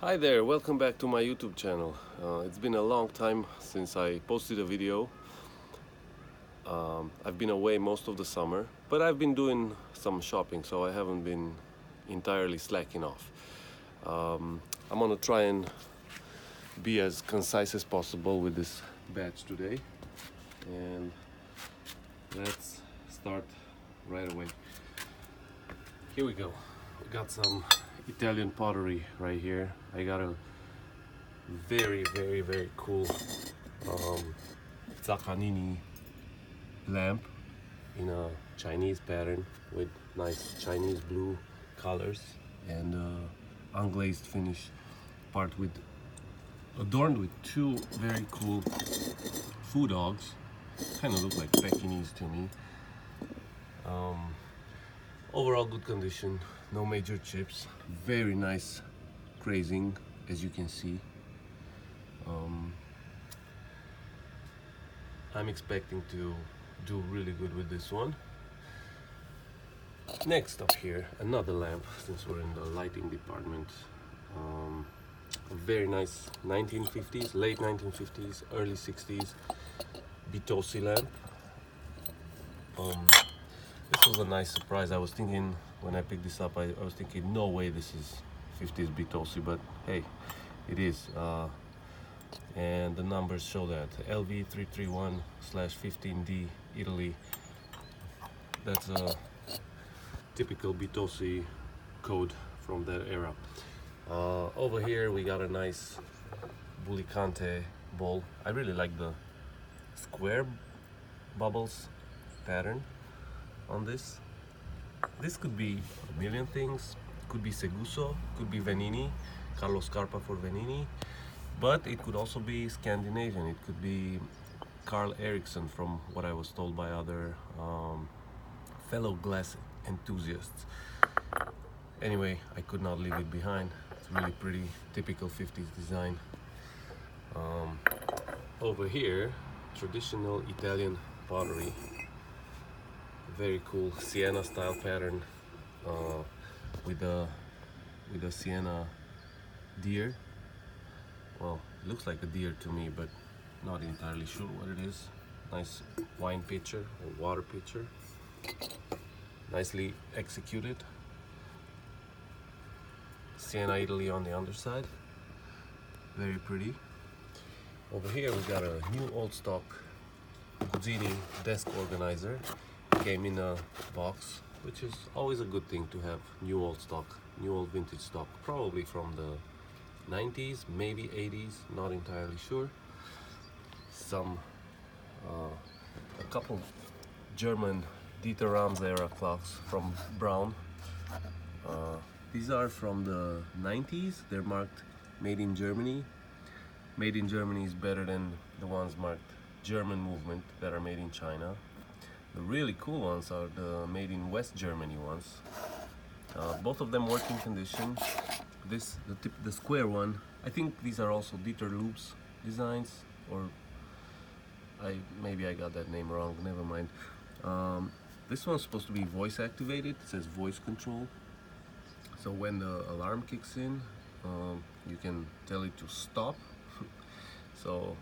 Hi there, welcome back to my YouTube channel. It's been a long time since I posted a video. I've been away most of the summer, but I've been doing some shopping, so I haven't been entirely slacking off. I'm gonna try and be as concise as possible with this batch today, and let's start right away. Here we go. We got some Italian pottery right here. I got a very cool zaccagnini lamp in a Chinese pattern with nice Chinese blue colors and unglazed finish part adorned with two very cool food dogs. Kind of look like Pekingese to me. Overall good condition, no major chips, very nice grazing as you can see. I'm expecting to do really good with this one. Next up here, another lamp, since we're in the lighting department. A very nice 1950s, late 1950s, early 60s Bitossi lamp. This was a nice surprise. I was thinking when I picked this up, I was thinking no way this is 50s Bitossi, but hey, it is. And the numbers show that LV331/15D Italy. That's a typical Bitossi code from that era. Over here we got a nice Bulicante bowl. I really like the square bubbles pattern on this. This could be a million things. Could be Seguso, could be Venini, Carlos Scarpa for Venini, but it could also be Scandinavian. It could be Carl Eriksson, from what I was told by other fellow glass enthusiasts. Anyway, I could not leave it behind. It's really pretty, typical 50s design. Over here, traditional Italian pottery. Very cool Sienna style pattern with a Sienna deer. Well, it looks like a deer to me, but not entirely sure what it is. Nice wine pitcher or water pitcher, nicely executed. Sienna Italy on the underside, very pretty. Over here we got a new old stock guzzini desk organizer. Came in a box, which is always a good thing to have new old stock, new old vintage stock, probably from the 90s, maybe 80s, not entirely sure. A couple German dieterrams era clocks from Braun. These are from the 90s. They're marked made in Germany. Made in Germany is better than the ones marked German movement that are made in China. The really cool ones are the made in West Germany ones. Both of them working condition. The square one, I think these are also Dieter Loops designs, or maybe I got that name wrong, never mind. This one's supposed to be voice activated. It says voice control. So when the alarm kicks in, you can tell it to stop. So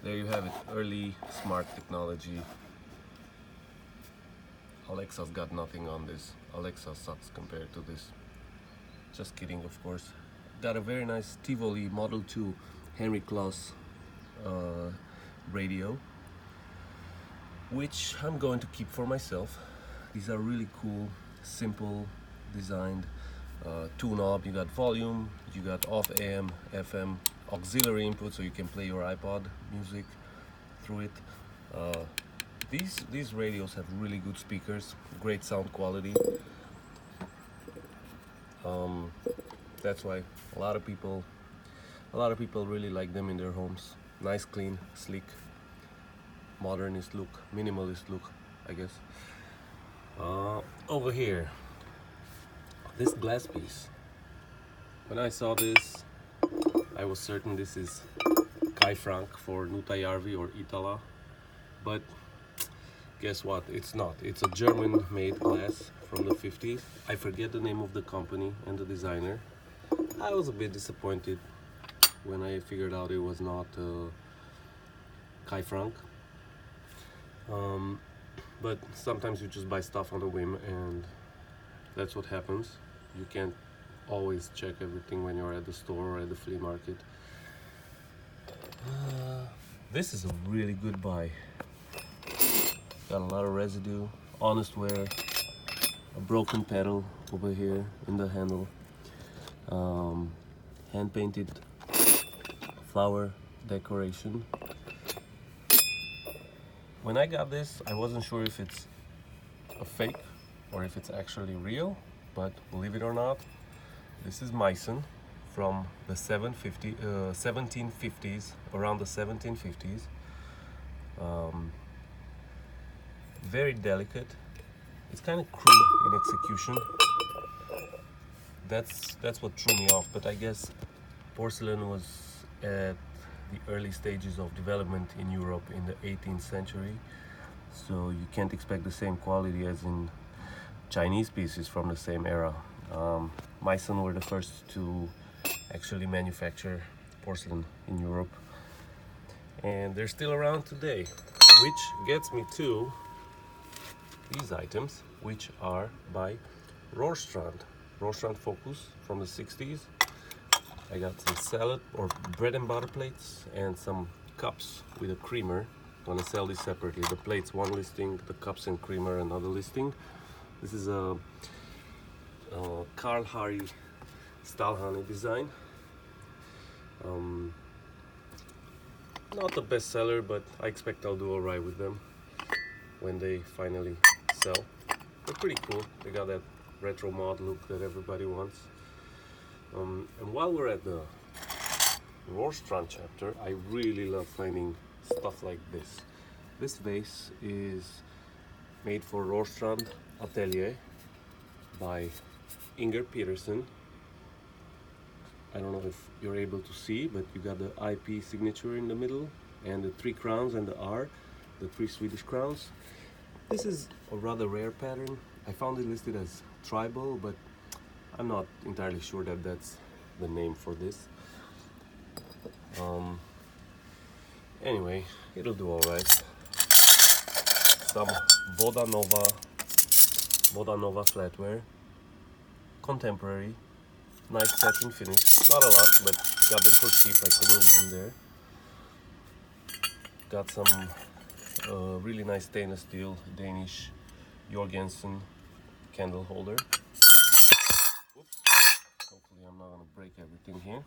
there you have it, early smart technology. Alexa's got nothing on this. Alexa sucks compared to this. Just kidding, of course. Got a very nice Tivoli Model 2 Henry Claus radio, which I'm going to keep for myself. These are really cool, simple designed. Two knob. You got volume, you got off AM, FM, auxiliary input, so you can play your iPod music through it. These radios have really good speakers, great sound quality. That's why a lot of people really like them in their homes. Nice, clean, sleek, modernist look, minimalist look, I guess. Over here, this glass piece. When I saw this, I was certain this is Kai Frank for Nutajärvi or Itala, but guess what? It's not. It's a German-made glass from the 50s. I forget the name of the company and the designer. I was a bit disappointed when I figured out it was not Kai Frank. But sometimes you just buy stuff on a whim, and that's what happens. You can't always check everything when you're at the store or at the flea market. This is a really good buy. Got a lot of residue, honest wear, a broken pedal over here in the handle, hand painted flower decoration. When I got this, I wasn't sure if it's a fake or if it's actually real, but believe it or not, this is Meissen from the 1750s, around the 1750s. Very delicate. It's kind of crude in execution. That's what threw me off, but I guess porcelain was at the early stages of development in Europe in the 18th century, so you can't expect the same quality as in Chinese pieces from the same era. Meissen were the first to actually manufacture porcelain in Europe, and they're still around today, which gets me to these items, which are by rorstrand focus from the 60s. I got some salad or bread and butter plates and some cups with a creamer. I'm gonna sell these separately. The plates one listing, the cups and creamer another listing. This is a Carl Harry Stahlhane design. Not the best seller, but I expect I'll do alright with them when they finally sell. They're pretty cool. They got that retro mod look that everybody wants. And while we're at the rorstrand chapter, I really love finding stuff like this. This vase is made for Rorstrand Atelier by Inger Peterson. I don't know if you're able to see, but you got the IP signature in the middle and the 3 crowns and the R, the 3 Swedish crowns. This is a rather rare pattern. I found it listed as tribal, but I'm not entirely sure that that's the name for this. Anyway, it'll do all right. Some bodanova flatware, contemporary, nice satin finish. Not a lot, but got them for cheap. I couldn't leave them there. Got some really nice stainless steel Danish Georgjensen candle holder. Oops. Hopefully I'm not gonna break everything here.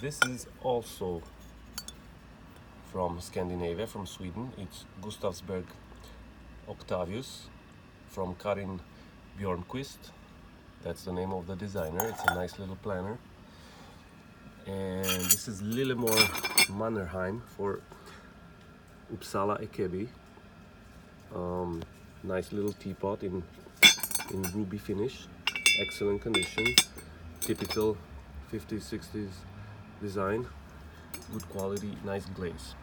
This is also from Scandinavia, from Sweden. It's Gustavsberg Octavius from Karin Bjornquist. That's the name of the designer. It's a nice little planner. And this is Lillemor Mannerheim for Upsalaekeby. Nice little teapot in ruby finish, excellent condition, typical 50s, 60s design, good quality, nice glaze.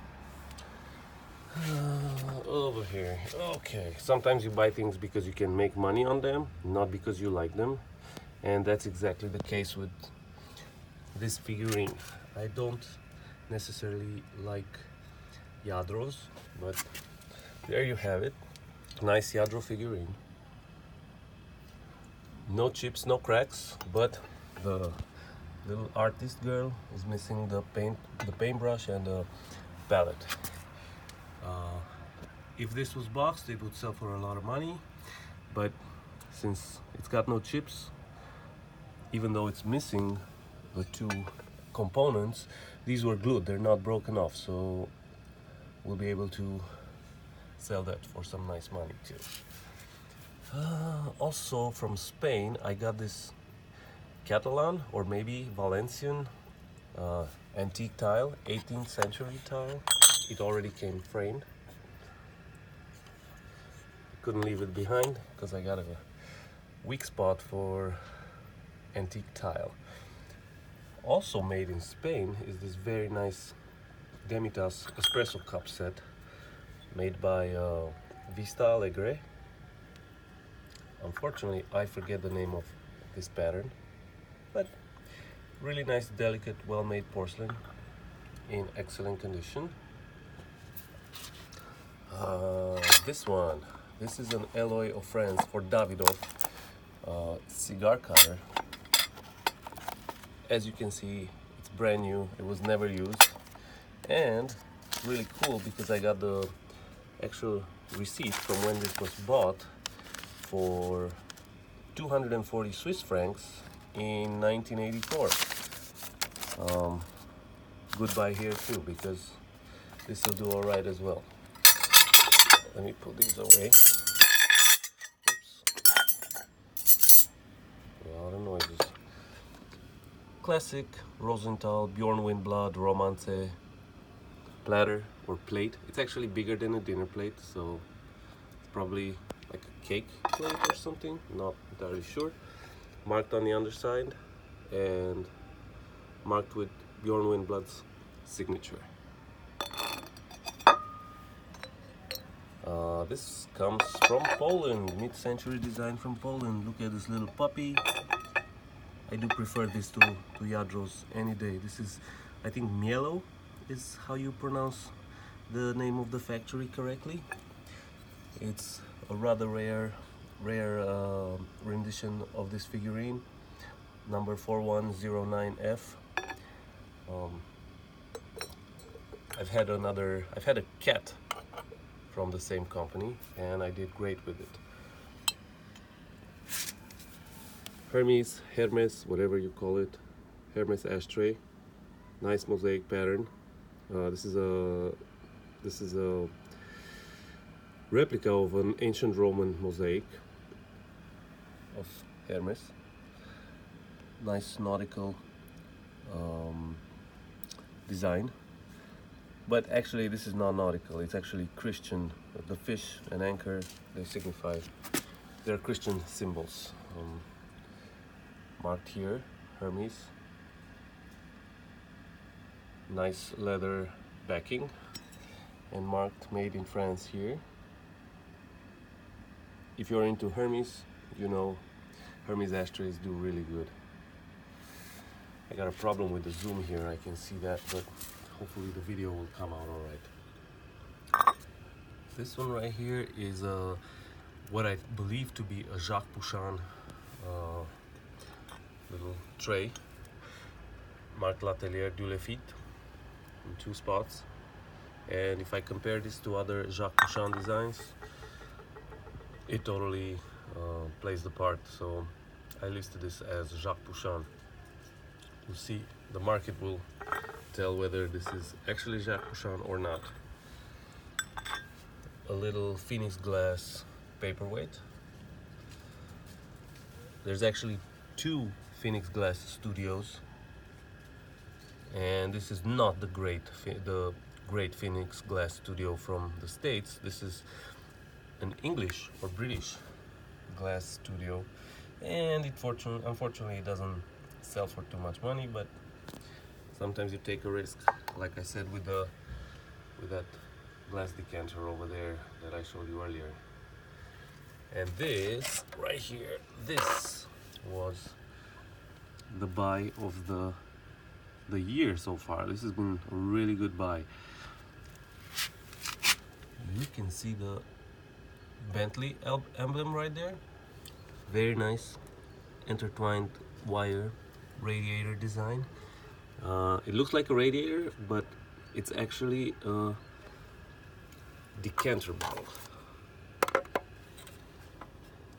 Over here, okay, sometimes you buy things because you can make money on them, not because you like them, and that's exactly the case with this figurine. I don't necessarily like lladros, but there you have it. Nice lladro figurine. No chips, no cracks, but the little artist girl is missing the paintbrush and the palette. If this was boxed, it would sell for a lot of money, but since it's got no chips, even though it's missing the 2 components, these were glued, they're not broken off, so we'll be able to sell that for some nice money too. Also from Spain, I got this Catalan or maybe Valencian antique tile, 18th century tile. It already came framed. Couldn't leave it behind because I got a weak spot for antique tile. Also made in Spain is this very nice Demitas espresso cup set made by Vistaalegre. Unfortunately, I forget the name of this pattern. but really nice, delicate, well-made porcelain in excellent condition. This is an Eloi of France for Davidoff cigar cutter. As you can see, it's brand new, it was never used, and really cool because I got the actual receipt from when this was bought for 240 Swiss francs in 1984. Good buy here too, because this will do all right as well. Let me put these away. Oops. A lot of noises. Classic Rosenthal Bjornwiinblad Romance platter or plate. It's actually bigger than a dinner plate, so it's probably like a cake plate or something, not entirely sure. Marked on the underside and marked with Bjornwiinblad's signature. This comes from Poland, mid-century design from Poland. Look at this little puppy. I do prefer this to lladros any day. This is, I think, cmielow is how you pronounce the name of the factory correctly. It's a rather rare rendition of this figurine, number 4109F. I've had a cat from the same company, and I did great with it. Hermes, whatever you call it, Hermes ashtray, nice mosaic pattern. This is a replica of an ancient Roman mosaic of Hermes. Nice nautical design. But actually this is not nautical, it's actually Christian. The fish and anchor, they signify, they're Christian symbols. Marked here, Hermes. Nice leather backing, and marked made in France here. If you're into Hermes, you know Hermes ashtrays do really good. I got a problem with the zoom here, I can see that, but hopefully the video will come out all right. This one right here is what I believe to be a Jacques Pouchain little tray, marked Atelierdieulefit in 2 spots. And if I compare this to other Jacques Pouchain designs, it totally plays the part. So I listed this as Jacques Pouchain. You see, the market will tell whether this is actually Jacques Pouchain or not. A little Phoenix glass paperweight. There's actually 2 Phoenix glass studios, and this is not the great Phoenix glass studio from the States. This is an English or British glass studio, and unfortunately it doesn't sell for too much money, but sometimes you take a risk, like I said with that glass decanter over there that I showed you earlier. And this right here, this was the buy of the year so far. This has been a really good buy. You can see the Bentley emblem right there. Very nice intertwined wire radiator design. It looks like a radiator, but it's actually a decanter bottle.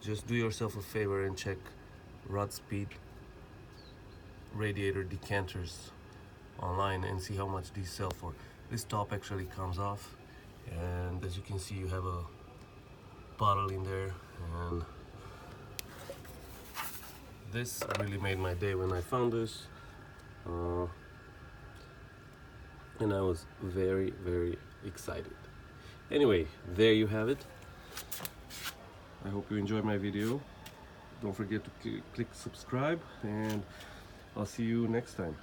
Just do yourself a favor and check rod speed radiator decanters online and see how much these sell for. This top actually comes off, and as you can see, you have a bottle in there, and this really made my day when I found this, and I was very, very excited. Anyway, there you have it. I hope you enjoyed my video. Don't forget to click subscribe, and I'll see you next time.